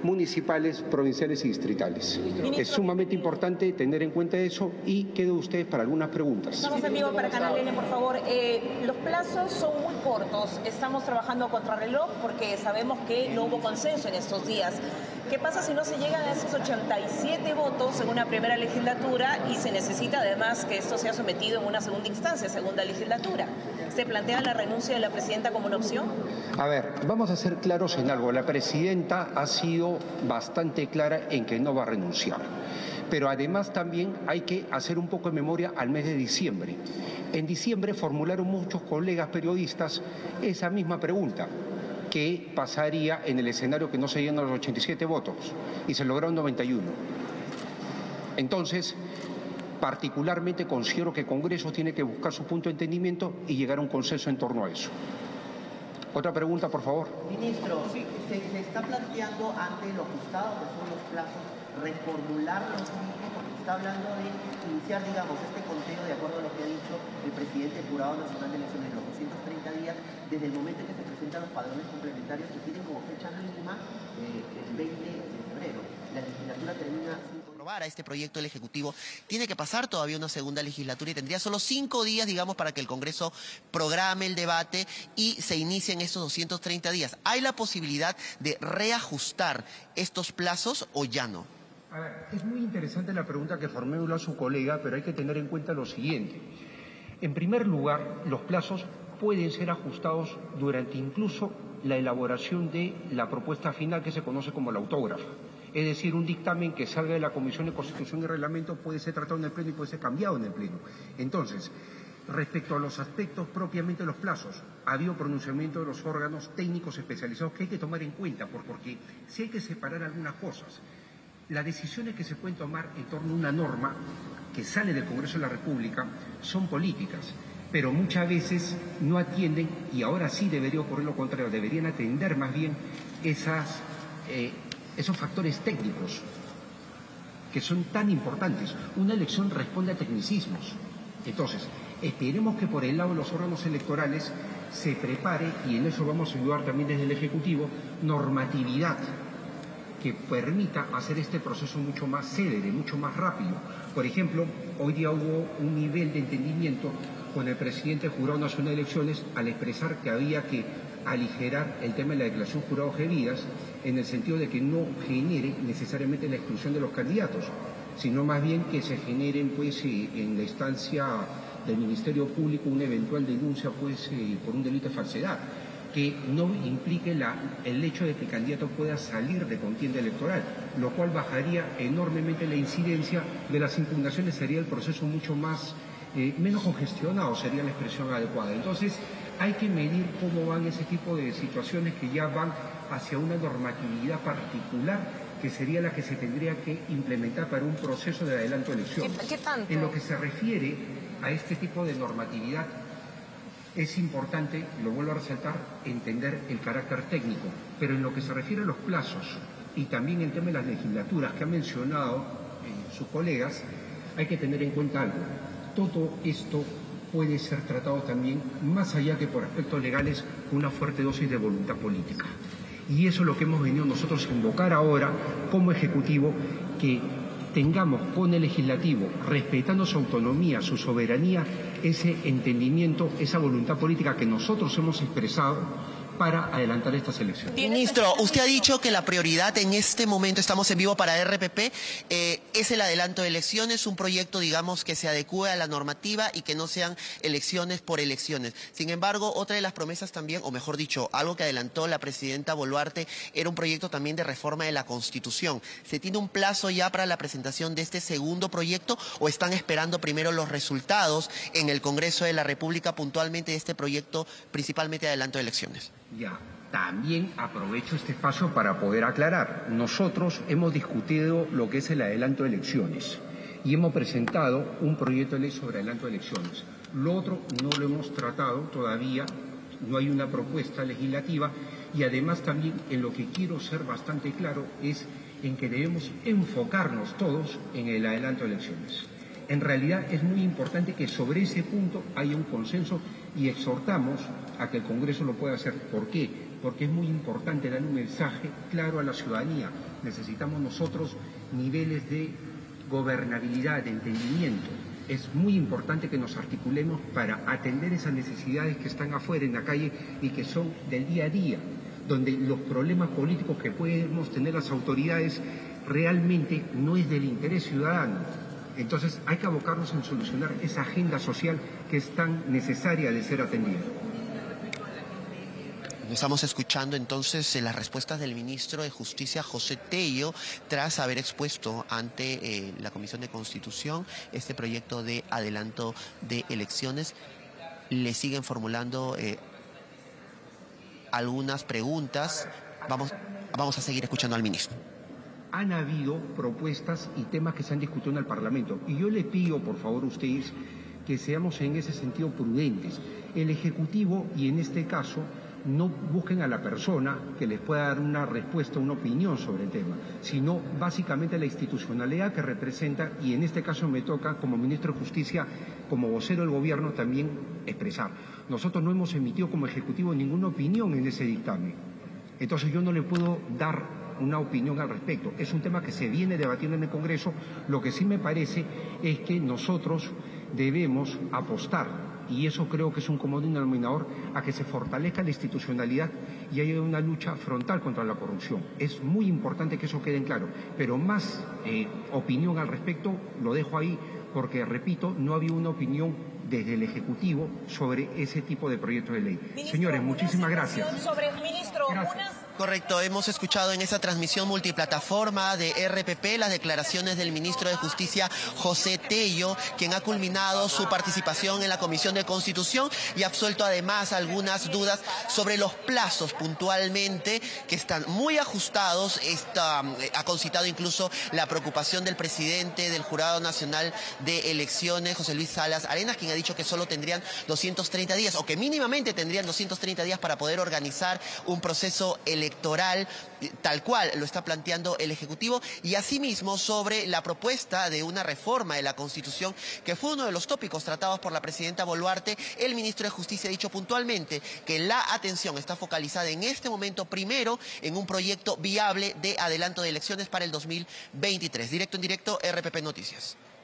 municipales, provinciales y distritales. Es sumamente importante tener en cuenta eso y quedo ustedes para algunas preguntas. Estamos en vivo para Canal N, por favor. Los plazos son muy cortos. Estamos trabajando contra reloj porque sabemos que no hubo consenso en estos días. ¿Qué pasa si no se llegan a esos 87 votos en una primera legislatura y se necesita además que esto sea sometido en una segunda instancia, segunda legislatura? ¿Se plantea la renuncia de la presidenta como una opción? A ver, vamos a ser claros en algo. La presidenta ha sido bastante clara en que no va a renunciar. Pero además también hay que hacer un poco de memoria al mes de diciembre. En diciembre formularon muchos colegas periodistas esa misma pregunta. ¿Qué pasaría en el escenario que no se llegan los 87 votos? Y se lograron 91. Entonces, particularmente considero que el Congreso tiene que buscar su punto de entendimiento y llegar a un consenso en torno a eso. Otra pregunta, por favor. Ministro, se está planteando ante lo ajustado que son los plazos reformular los mismos, porque se está hablando de iniciar, digamos, este conteo de acuerdo a lo que ha dicho el presidente del Jurado Nacional de Elecciones, los 230 días desde el momento en que se presentan los padrones complementarios que tienen como fecha mínima el 20 de febrero. La legislatura termina... A este proyecto el Ejecutivo tiene que pasar todavía una segunda legislatura y tendría solo 5 días, digamos, para que el Congreso programe el debate y se inicien estos 230 días. ¿Hay la posibilidad de reajustar estos plazos o ya no? A ver, es muy interesante la pregunta que formuló su colega, pero hay que tener en cuenta lo siguiente. En primer lugar, los plazos pueden ser ajustados durante incluso la elaboración de la propuesta final que se conoce como la autógrafa. Es decir, un dictamen que salga de la Comisión de Constitución y Reglamento puede ser tratado en el Pleno y puede ser cambiado en el Pleno. Entonces, respecto a los aspectos propiamente de los plazos, ha habido pronunciamiento de los órganos técnicos especializados que hay que tomar en cuenta, porque si hay que separar algunas cosas. Las decisiones que se pueden tomar en torno a una norma que sale del Congreso de la República son políticas, pero muchas veces no atienden, y ahora sí debería ocurrir lo contrario, deberían atender más bien esos factores técnicos que son tan importantes. Una elección responde a tecnicismos. Entonces, esperemos que por el lado de los órganos electorales se prepare, y en eso vamos a ayudar también desde el Ejecutivo, normatividad que permita hacer este proceso mucho más célere, mucho más rápido. Por ejemplo, hoy día hubo un nivel de entendimiento con el presidente del Jurado Nacional de Elecciones al expresar que había que aligerar el tema de la declaración jurado G. en el sentido de que no genere necesariamente la exclusión de los candidatos, sino más bien que se generen en la instancia del Ministerio Público una eventual denuncia por un delito de falsedad, que no implique el hecho de que el candidato pueda salir de contienda electoral, lo cual bajaría enormemente la incidencia de las impugnaciones, sería el proceso mucho más menos congestionado, sería la expresión adecuada. Entonces, hay que medir cómo van ese tipo de situaciones que ya van hacia una normatividad particular que sería la que se tendría que implementar para un proceso de adelanto de elecciones. ¿Qué tanto? En lo que se refiere a este tipo de normatividad, es importante, lo vuelvo a resaltar, entender el carácter técnico, pero en lo que se refiere a los plazos y también el tema de las legislaturas que han mencionado sus colegas, hay que tener en cuenta algo. Todo esto puede ser tratado también, más allá que por aspectos legales, con una fuerte dosis de voluntad política. Y eso es lo que hemos venido nosotros a invocar ahora como Ejecutivo, que tengamos con el Legislativo, respetando su autonomía, su soberanía, ese entendimiento, esa voluntad política que nosotros hemos expresado para adelantar estas elecciones. Ministro, usted ha dicho que la prioridad en este momento, estamos en vivo para RPP, es el adelanto de elecciones, un proyecto, digamos, que se adecue a la normativa y que no sean elecciones por elecciones. Sin embargo, otra de las promesas también, o mejor dicho, algo que adelantó la presidenta Boluarte, era un proyecto también de reforma de la Constitución. ¿Se tiene un plazo ya para la presentación de este segundo proyecto o están esperando primero los resultados en el Congreso de la República puntualmente de este proyecto, principalmente de adelanto de elecciones? Ya, también aprovecho este espacio para poder aclarar. Nosotros hemos discutido lo que es el adelanto de elecciones y hemos presentado un proyecto de ley sobre adelanto de elecciones. Lo otro no lo hemos tratado todavía, no hay una propuesta legislativa y además también en lo que quiero ser bastante claro es en que debemos enfocarnos todos en el adelanto de elecciones. En realidad es muy importante que sobre ese punto haya un consenso y exhortamos a que el Congreso lo pueda hacer. ¿Por qué? porque es muy importante dar un mensaje claro a la ciudadanía. Necesitamos nosotros niveles de gobernabilidad, de entendimiento. Es muy importante que nos articulemos para atender esas necesidades que están afuera en la calle y que son del día a día, donde los problemas políticos que podemos tener las autoridades realmente no es del interés ciudadano. Entonces hay que abocarnos en solucionar esa agenda social que es tan necesaria de ser atendida. Estamos escuchando entonces las respuestas del ministro de Justicia, José Tello, tras haber expuesto ante la Comisión de Constitución este proyecto de adelanto de elecciones. Le siguen formulando algunas preguntas. Vamos a seguir escuchando al ministro. Han habido propuestas y temas que se han discutido en el Parlamento. Y yo le pido, por favor, a ustedes que seamos en ese sentido prudentes. El Ejecutivo, y en este caso, no busquen a la persona que les pueda dar una respuesta, una opinión sobre el tema, sino básicamente la institucionalidad que representa, y en este caso me toca, como ministro de Justicia, como vocero del Gobierno, también expresar. Nosotros no hemos emitido como Ejecutivo ninguna opinión en ese dictamen. Entonces yo no le puedo dar una opinión al respecto. Es un tema que se viene debatiendo en el Congreso. Lo que sí me parece es que nosotros debemos apostar, y eso creo que es un común denominador, a que se fortalezca la institucionalidad y haya una lucha frontal contra la corrupción. Es muy importante que eso quede en claro, pero más opinión al respecto lo dejo ahí porque, repito, no ha habido una opinión desde el Ejecutivo sobre ese tipo de proyectos de ley. Ministro, señores, muchísimas gracias. Correcto, hemos escuchado en esa transmisión multiplataforma de RPP las declaraciones del ministro de Justicia, José Tello, quien ha culminado su participación en la Comisión de Constitución y ha absuelto además algunas dudas sobre los plazos puntualmente, que están muy ajustados. Ha concitado incluso la preocupación del presidente del Jurado Nacional de Elecciones, José Luis Salas Arenas, quien ha dicho que solo tendrían 230 días, o que mínimamente tendrían 230 días para poder organizar un proceso electoral, tal cual lo está planteando el Ejecutivo, y asimismo sobre la propuesta de una reforma de la Constitución, que fue uno de los tópicos tratados por la presidenta Boluarte. El ministro de Justicia ha dicho puntualmente que la atención está focalizada en este momento primero en un proyecto viable de adelanto de elecciones para el 2023. Directo en directo, RPP Noticias.